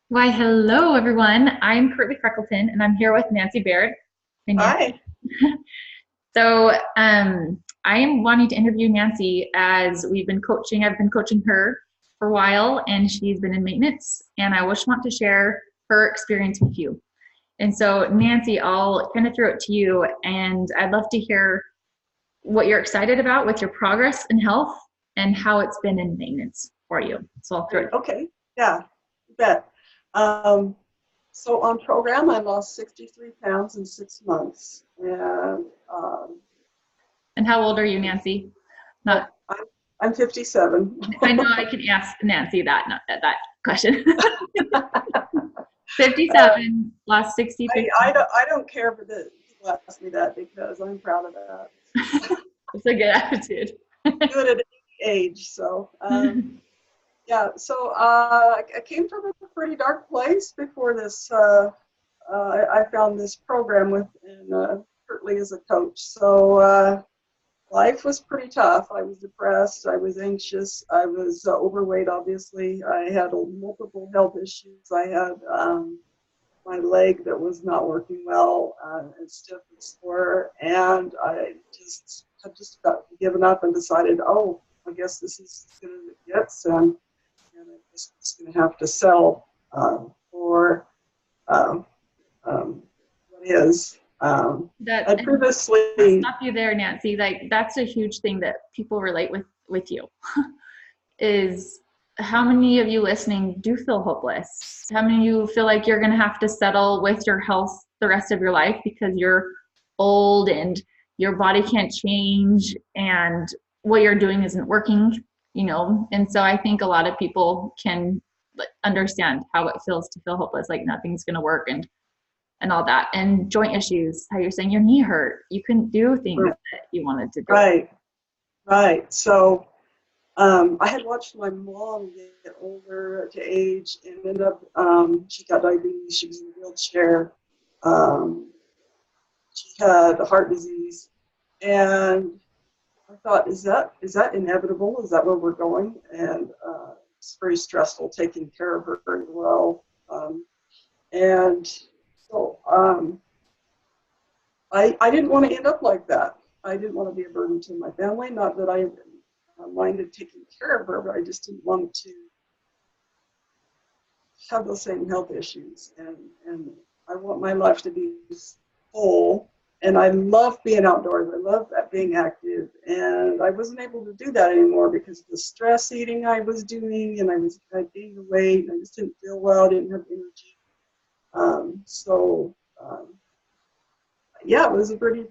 Why, hello everyone. I'm Curtly Freckleton and I'm here with Nancy Baird. Hey, Nancy. Hi. I am wanting to interview Nancy as we've been coaching. I've been coaching her for a while and she's been in maintenance, and I just want to share her experience with you. And so, Nancy, I'll kind of throw it to you, and I'd love to hear what you're excited about with your progress in health and how it's been in maintenance for you. So, I'll throw it. Okay. Yeah, you bet. Um, so on program, I lost 63 pounds in 6 months. And And how old are you, Nancy? Not. well, I'm 57. I know I can ask Nancy that, not that question. 57, lost 63. I don't care for the people ask me that because I'm proud of that. It's a good attitude. Do it at any age. So yeah, so I came from a pretty dark place before this. I found this program with Curtly as a coach. So life was pretty tough. I was depressed. I was anxious. I was overweight, obviously. I had multiple health issues. I had my leg that was not working well and stiff and sore. And I had just about given up and decided, oh, I guess this is as good as it gets. And I guess I'm just going to have to settle for what is. That, I and I'll previously, stop you there, Nancy. Like, that's a huge thing that people relate with you. Is how many of you listening do feel hopeless? How many of you feel like you're going to have to settle with your health the rest of your life because you're old and your body can't change and what you're doing isn't working? And so I think a lot of people can understand how it feels to feel hopeless, like nothing's going to work and all that. And joint issues, how you're saying your knee hurt, you couldn't do things that you wanted to do. right, right. So I had watched my mom get older to age and ended up, she got diabetes, she was in a wheelchair, um, she had heart disease, and I thought, is that inevitable? Is that where we're going? And it's very stressful taking care of her very well. And so I didn't want to end up like that. I didn't want to be a burden to my family. Not that I minded taking care of her, but I just didn't want to have those same health issues. And I want my life to be full. And I love being outdoors. I love being active. And I wasn't able to do that anymore because of the stress eating I was doing, and I gained weight. And I just didn't feel well. I didn't have energy. So yeah, it was a pretty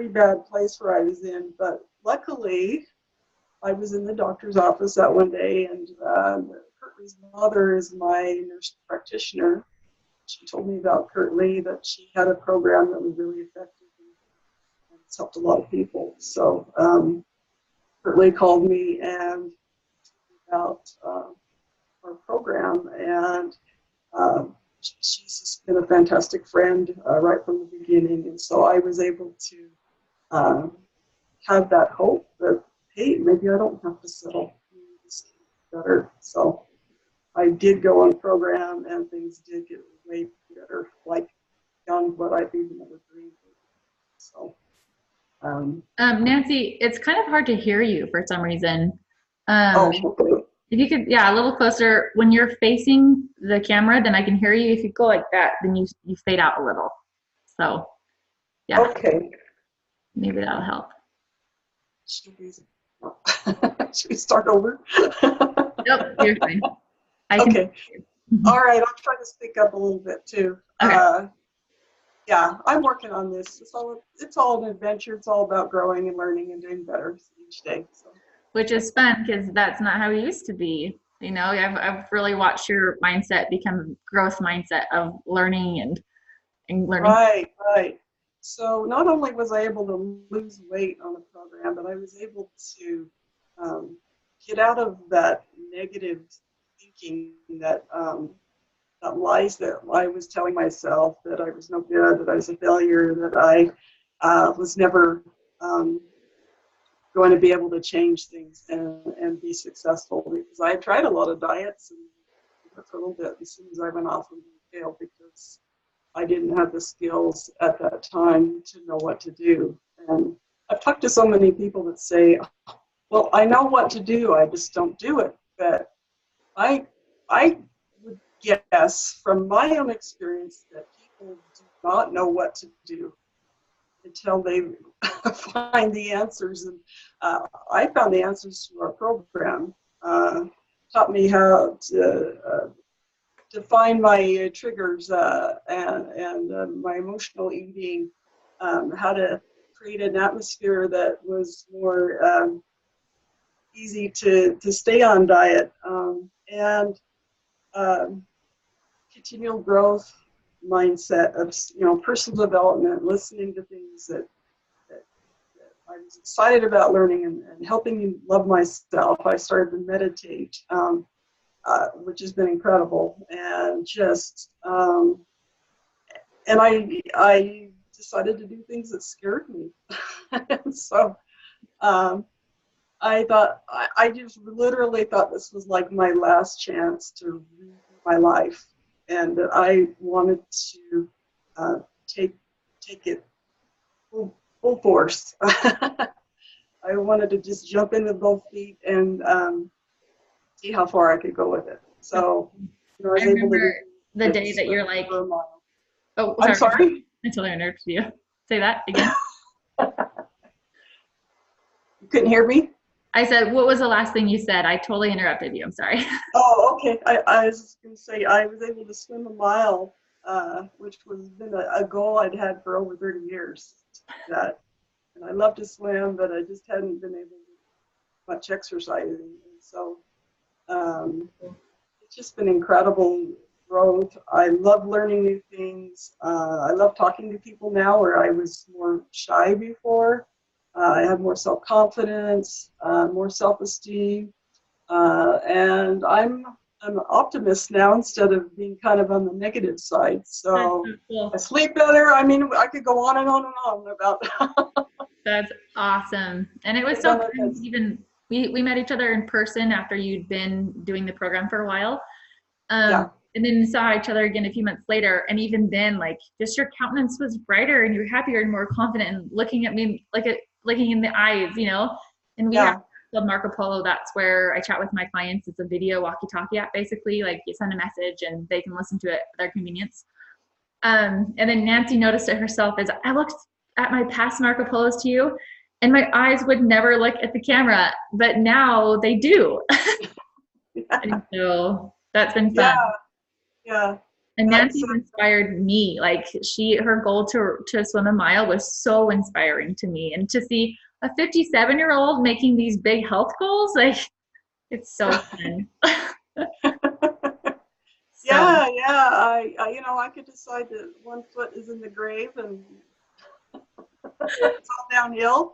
bad place where I was in. But luckily, I was in the doctor's office that one day, and Curtly's mother is my nurse practitioner. She told me about Curtly, that she had a program that was really effective and it's helped a lot of people. So Curtly called me and about our program, and she's just been a fantastic friend right from the beginning. And so I was able to um, have that hope that, hey, maybe I don't have to settle. Maybe this can be better. So I did go on program, and things did get way better, like beyond what I've even ever dreamed of. So, Nancy, it's kind of hard to hear you for some reason. Um, oh, okay. if you could, yeah, a little closer. When you're facing the camera, then I can hear you. If you go like that, then you fade out a little. So, yeah, Okay. maybe that'll help. Should we, should we start over? Nope, you're fine. I can. Okay. All right. I'll try to speak up a little bit too. Okay. Yeah, I'm working on this. It's all an adventure. It's all about growing and learning and doing better each day. So. Which is fun because that's not how we used to be. I've really watched your mindset become a growth mindset of learning and learning. Right, right. So not only was I able to lose weight on the program, but I was able to um, get out of that negative thinking, that lies that I was telling myself, that I was no good, that I was a failure, that I was never going to be able to change things and be successful, because I had tried a lot of diets and for a little bit as soon as I went off of the jail because I didn't have the skills at that time to know what to do. And I've talked to so many people that say, well, I know what to do, I just don't do it. But I would guess from my own experience that people do not know what to do until they find the answers. And I found the answers through our program. Taught me how to find my triggers and my emotional eating, how to create an atmosphere that was more easy to stay on diet, and continual growth mindset of personal development, listening to things that I was excited about learning and helping me love myself. I started to meditate, which has been incredible, and just and I decided to do things that scared me. And so I thought, I just literally thought this was like my last chance to redo my life, and that I wanted to take it full force. I wanted to just jump in with both feet and see how far I could go with it. So, I was able to do the day that you're like, oh, I'm sorry. I totally interrupted you. Say that again. You couldn't hear me? I said, what was the last thing you said? I totally interrupted you. I'm sorry. Oh, okay. I was going to say I was able to swim a mile, which was been a goal I'd had for over 30 years. And I love to swim, but I just hadn't been able to do much exercising. And so it's just been incredible growth. I love learning new things. I love talking to people now where I was more shy before. I have more self-confidence, more self-esteem, and I'm an optimist now instead of being kind of on the negative side. So cool. I sleep better. I mean, I could go on and on about. That's awesome. And it was so fun. Even we met each other in person after you'd been doing the program for a while. Yeah. And then saw each other again a few months later. And even then, like, just your countenance was brighter and you're happier and more confident and looking at me looking in the eyes, And we have called Marco Polo. That's where I chat with my clients. It's a video walkie-talkie app, basically. Like, you send a message and they can listen to it at their convenience. And then Nancy noticed it herself as I looked at my past Marco Polos to you, and my eyes would never look at the camera, but now they do. And so that's been fun. Yeah. And Nancy inspired me. Like, her goal to swim a mile was so inspiring to me. And to see a 57-year-old making these big health goals, like, it's so fun. Yeah. I could decide that one foot is in the grave and it's all downhill,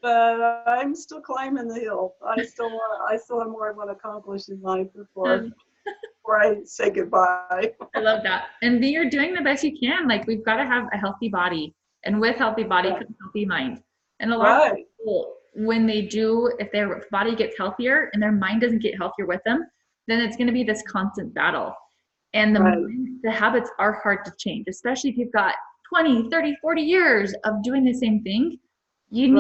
but I'm still climbing the hill. I still have more I want to accomplish in life before I say goodbye. I love that. And you're doing the best you can. Like, we've got to have a healthy body, and with healthy body comes healthy mind. And a lot of people, when they do, if their body gets healthier and their mind doesn't get healthier with them, then it's going to be this constant battle. And the habits are hard to change, especially if you've got 20, 30, 40 years of doing the same thing. You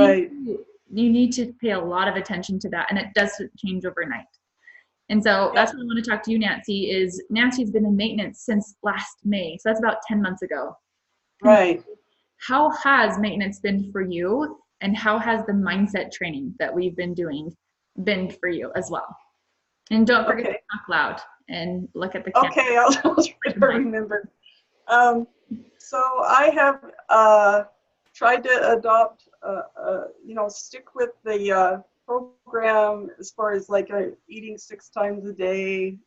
need to pay a lot of attention to that, and it doesn't change overnight. And so that's what I want to talk to you, Nancy, is Nancy's been in maintenance since last May. So that's about 10 months ago. Right. How has maintenance been for you, and how has the mindset training that we've been doing been for you as well? And don't forget to talk loud and look at the camera. Okay, I'll try to remember. So I have tried to adopt, stick with the program as far as like eating 6 times a day,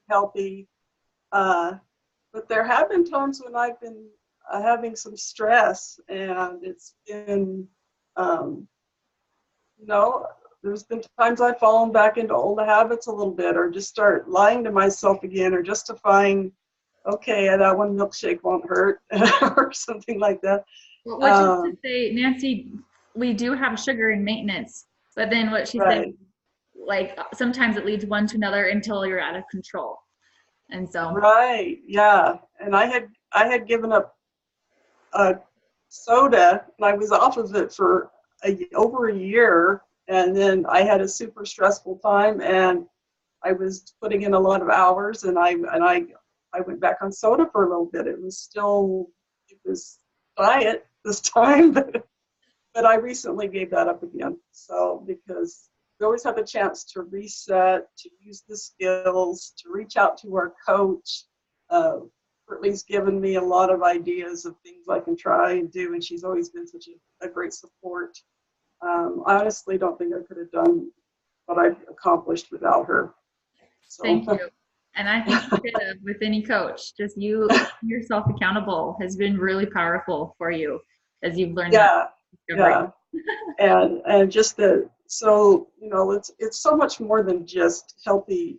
healthy. But there have been times when I've been having some stress, and it's been, there's been times I've fallen back into old habits a little bit, or just start lying to myself again, or justifying, okay, that one milkshake won't hurt, or something like that. Well, what you say, Nancy, we do have sugar in maintenance, but then what she said, like, sometimes it leads one to another until you're out of control. And so, Right. Yeah. And I had given up soda, and I was off of it for over a year. And then I had a super stressful time, and I was putting in a lot of hours, and I went back on soda for a little bit. It was diet this time, but I recently gave that up again. So because we always have a chance to reset, to use the skills, to reach out to our coach. Courtney's given me a lot of ideas of things I can try and do, and she's always been such a great support. I honestly don't think I could have done what I've accomplished without her. So. thank you. And I think you could have with any coach. Just you yourself accountable has been really powerful for you as you've learned that. Yeah. And just so it's so much more than just healthy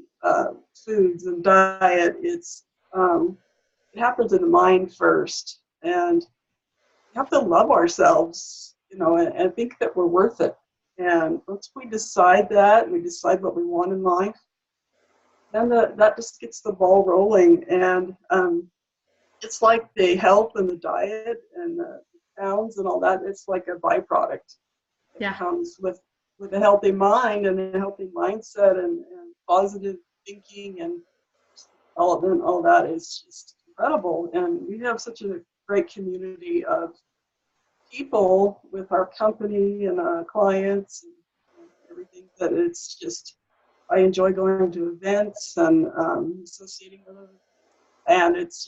foods and diet. It happens in the mind first, and we have to love ourselves, and think that we're worth it. And once we decide that, we decide what we want in life, then that just gets the ball rolling. And it's like the health and the diet and the pounds and all that. It's like a byproduct. It comes with a healthy mind and a healthy mindset and positive thinking and development. All that is just incredible. And we have such a great community of people with our company and our clients and everything that it's just, I enjoy going to events and associating with them. And it's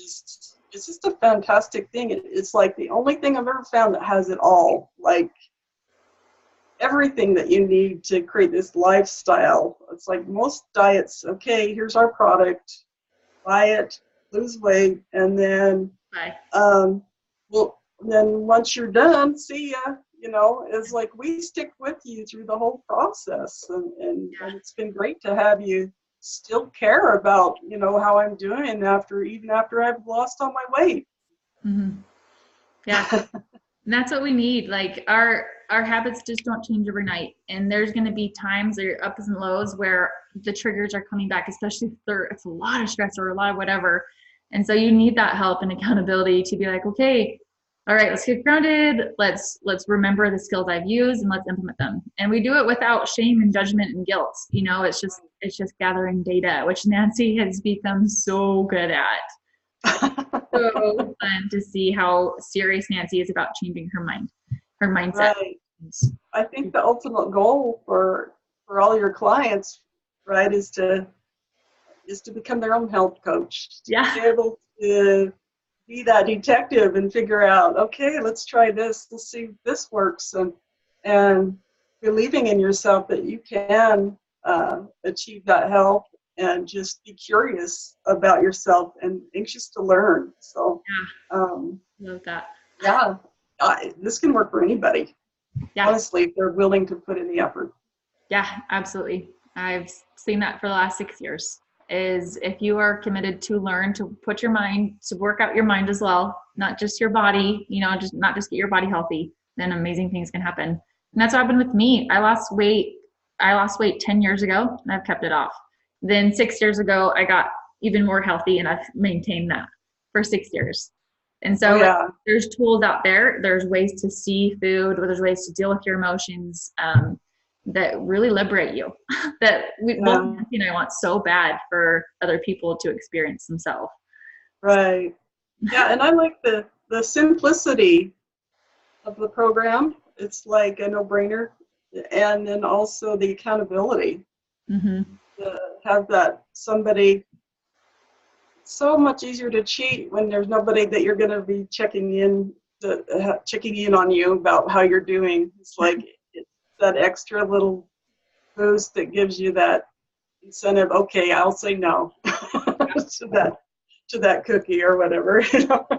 just a fantastic thing. It's like the only thing I've ever found that has it all. Like everything that you need to create this lifestyle. It's like most diets, okay, here's our product, buy it, lose weight, and then then once you're done, see ya. It's like we stick with you through the whole process, and it's been great to have you still care about how I'm doing even after I've lost all my weight. Mm-hmm. Yeah. And that's what we need. Like our habits just don't change overnight. And there's going to be times or ups and lows where the triggers are coming back, especially if it's a lot of stress or a lot of whatever. And so you need that help and accountability to be like, okay, all right, let's get grounded. Let's remember the skills I've used and let's implement them. And we do it without shame and judgment and guilt. It's just gathering data, which Nancy has become so good at. So fun to see how serious Nancy is about changing her mindset. Right. I think the ultimate goal for all your clients, right, is to become their own health coach. Yeah. To be able to be that detective and figure out, okay, let's try this. Let's see if this works, and believing in yourself that you can achieve that health. And just be curious about yourself and anxious to learn. So, love that. Yeah, this can work for anybody. Yeah. Honestly, if they're willing to put in the effort. Yeah, absolutely. I've seen that for the last 6 years. Is if you are committed to learn, to put your mind, to work out your mind as well, not just your body, not just get your body healthy, then amazing things can happen. And that's what happened with me. I lost weight 10 years ago, and I've kept it off. Then 6 years ago, I got even more healthy, and I've maintained that for 6 years. And so there's tools out there. There's ways to see food, or there's ways to deal with your emotions that really liberate you. That both Nancy and I want so bad for other people to experience themselves. Right. Yeah, and I like the simplicity of the program. It's like a no-brainer, and then also the accountability. Mm-hmm. To have that somebody, so much easier to cheat when there's nobody that you're going to be checking in on you about how you're doing. It's like it's that extra little boost that gives you that incentive. Okay, I'll say no to that cookie or whatever.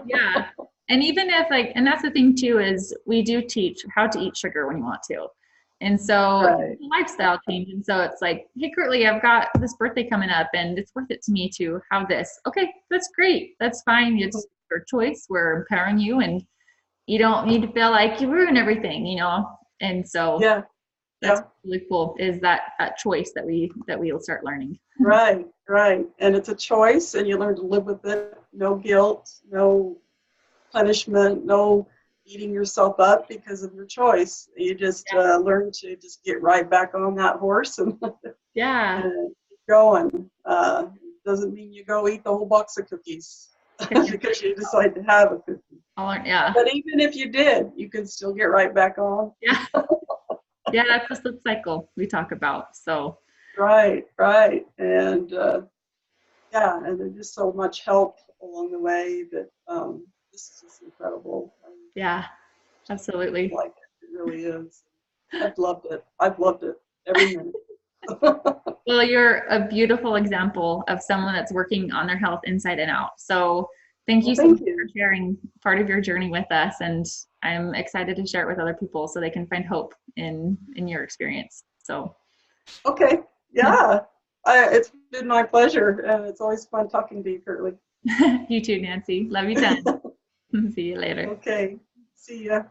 Yeah, and even if and that's the thing too, is we do teach how to eat sugar when you want to. And so it's a lifestyle change. And so it's like, hey, Curtly, I've got this birthday coming up and it's worth it to me to have this. Okay, that's great. That's fine. It's your choice. We're empowering you, and you don't need to feel like you ruin everything, And so That's Yeah. really cool, is that choice that we'll start learning. Right, right. And it's a choice, and you learn to live with it. No guilt, no punishment, no beating yourself up because of your choice. You just learn to just get right back on that horse and, Yeah. and keep going. Doesn't mean you go eat the whole box of cookies because you decide to have a cookie. Yeah. But even if you did, you can still get right back on. Yeah. Yeah, that's the slip cycle we talk about. So Right, right. And and there's just so much help along the way that this is just incredible. yeah, I absolutely. like it. It really is. I've loved it. I've loved it every minute. Well, you're a beautiful example of someone that's working on their health inside and out. So thank Well, you so much thank you. for sharing part of your journey with us. And I'm excited to share it with other people so they can find hope in your experience. So Okay. Yeah. It's been my pleasure, and it's always fun talking to you, Curtly. you too, Nancy. Love you 10. See you later. Okay. See ya.